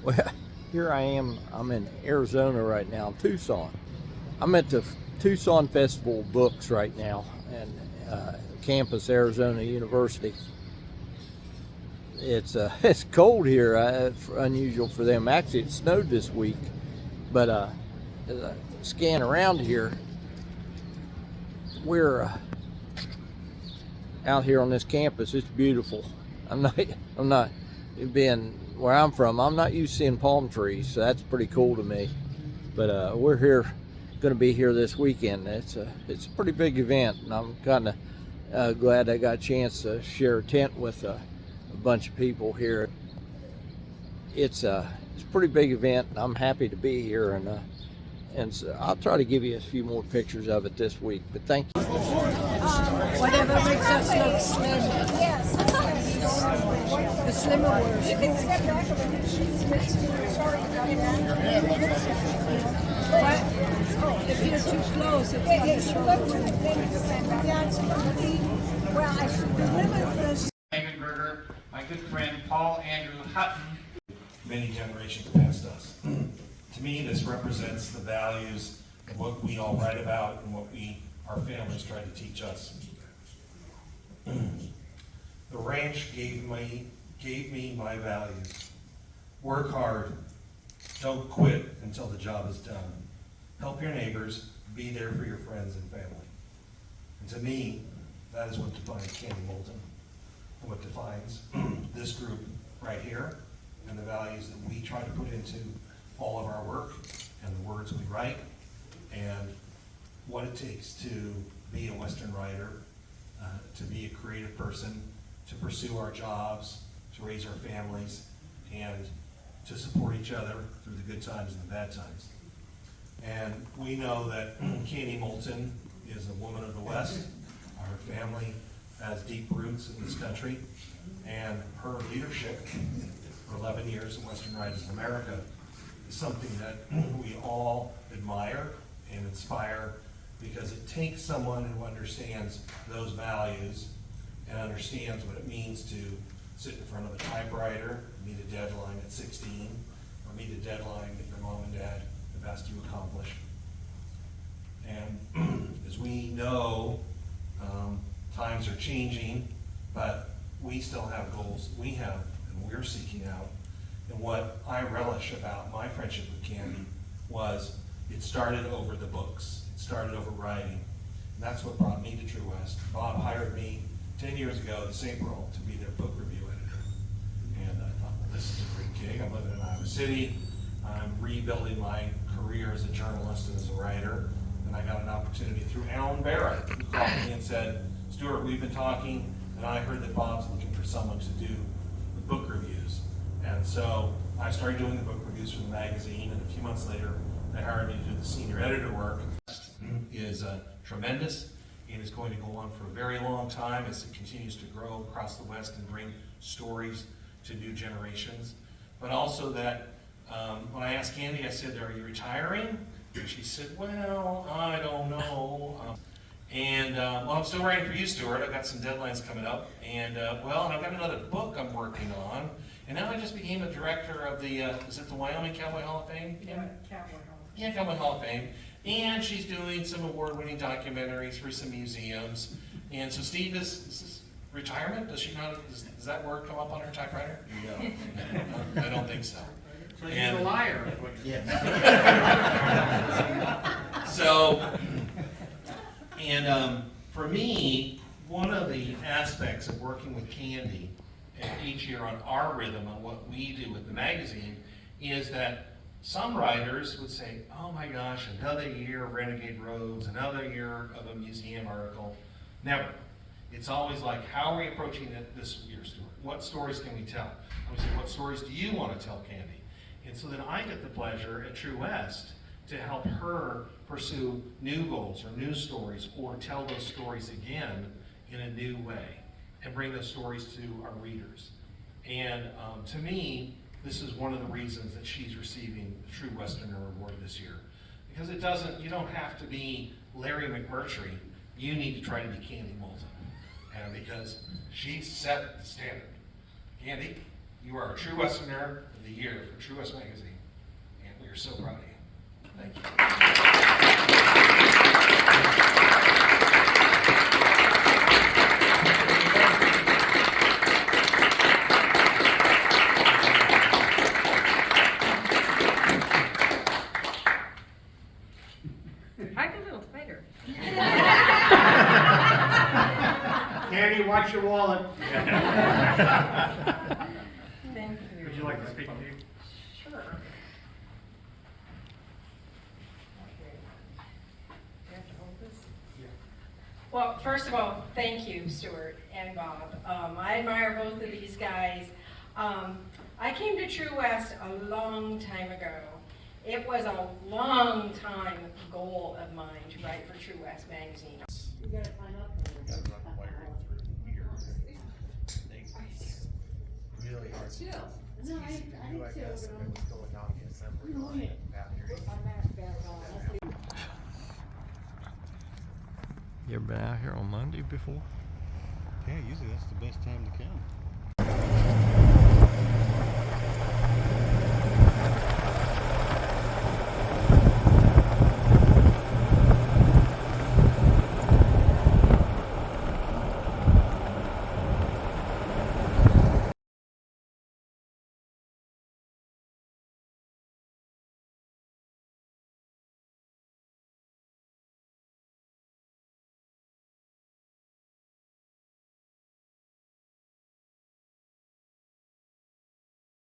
Well, here I am. I'm in Arizona right now, Tucson. I'm at the Tucson Festival of Books right now, and campus, Arizona University. It's it's cold here, unusual for them. Actually, it snowed this week, but as I scan around here, we're out here on this campus. It's beautiful. I'm not being where I'm from. I'm not used to seeing palm trees, so that's pretty cool to me. But we're here, going to be here this weekend. It's a pretty big event, and I'm kind of glad I got a chance to share a tent with a bunch of people here. It's a pretty big event, and I'm happy to be here. And so I'll try to give you a few more pictures of it this week. But thank you. Whatever makes us look slim. Yes. The slimmer words. You can step back a little. But if you're too close, it's on the shoulder. Well, I should limit this. Burger, my good friend Paul Andrew Hutton. Many generations past us. To me, this represents the values of what we all write about and what our families try to teach us. The ranch gave me my values. Work hard. Don't quit until the job is done. Help your neighbors. Be there for your friends and family. And to me, that is what defines Candy Moulton, and what defines this group right here, and the values that we try to put into all of our work and the words we write, and what it takes to be a Western writer, to be a creative person, to pursue our jobs, to raise our families, and to support each other through the good times and the bad times. And we know that Candy Moulton is a woman of the West. Our family has deep roots in this country, and her leadership for 11 years in Western Writers in America is something that we all admire and inspire, because it takes someone who understands those values and understands what it means to sit in front of a typewriter, meet a deadline at 16, or meet a deadline that your mom and dad have asked you to accomplish. And as we know, times are changing, but we still have goals that we have and we're seeking out. And what I relish about my friendship with Candy was it started over the books. It started over writing. And that's what brought me to True West. Bob hired me 10 years ago this April to be their book review editor. And I thought, well, this is a great gig. I'm living in Iowa City. I'm rebuilding my career as a journalist and as a writer. And I got an opportunity through Alan Barrett, who called me and said, Stuart, we've been talking, and I heard that Bob's looking for someone to do the book reviews. And so I started doing the book reviews for the magazine, and a few months later, they hired me to do the senior editor work. Is tremendous, and is going to go on for a very long time as it continues to grow across the West and bring stories to new generations. But also that when I asked Candy, I said, "Are you retiring?" And she said, "Well, I don't know." Well, I'm still writing for you, Stuart. I've got some deadlines coming up, and I've got another book I'm working on. And now I just became a director of the, is it the Wyoming Cowboy Hall of Fame? Yeah, Cowboy Hall. Yeah, Cowboy Hall of Fame. And she's doing some award-winning documentaries for some museums. And so Steve, is this retirement? Does she not, does that word come up on her typewriter? No. I don't think so. So he's a liar. Yeah. So, for me, one of the aspects of working with Candy each year on our rhythm, on what we do with the magazine, is that some writers would say, oh my gosh, another year of Renegade Roads, another year of a museum article. Never. It's always like, how are we approaching it this year, Stuart? What stories can we tell? I would say, what stories do you want to tell, Candy? And so then I get the pleasure at True West to help her pursue new goals or new stories, or tell those stories again in a new way, and bring those stories to our readers. And to me, this is one of the reasons that she's receiving the True Westerner Award this year. Because you don't have to be Larry McMurtry, you need to try to be Candy Moulton. And because she set the standard. Candy, You are a True Westerner of the Year for True West Magazine, and we are so proud of you. Thank you. Hike a little tighter. Candy, watch your wallet. Thank you. Would you like to speak to you? Sure. Okay. You have to hold this? Well, first of all, thank you, Stuart and Bob. I admire both of these guys. I came to True West a long time ago. It was a long time goal of mine to write for True West magazine. You gotta climb up. Really hard. Chill. No, I did too, I guess but if it was going on in December. Oh, yeah. I'm not bad at all. You ever been out here on Monday before? Yeah, usually that's the best time to come.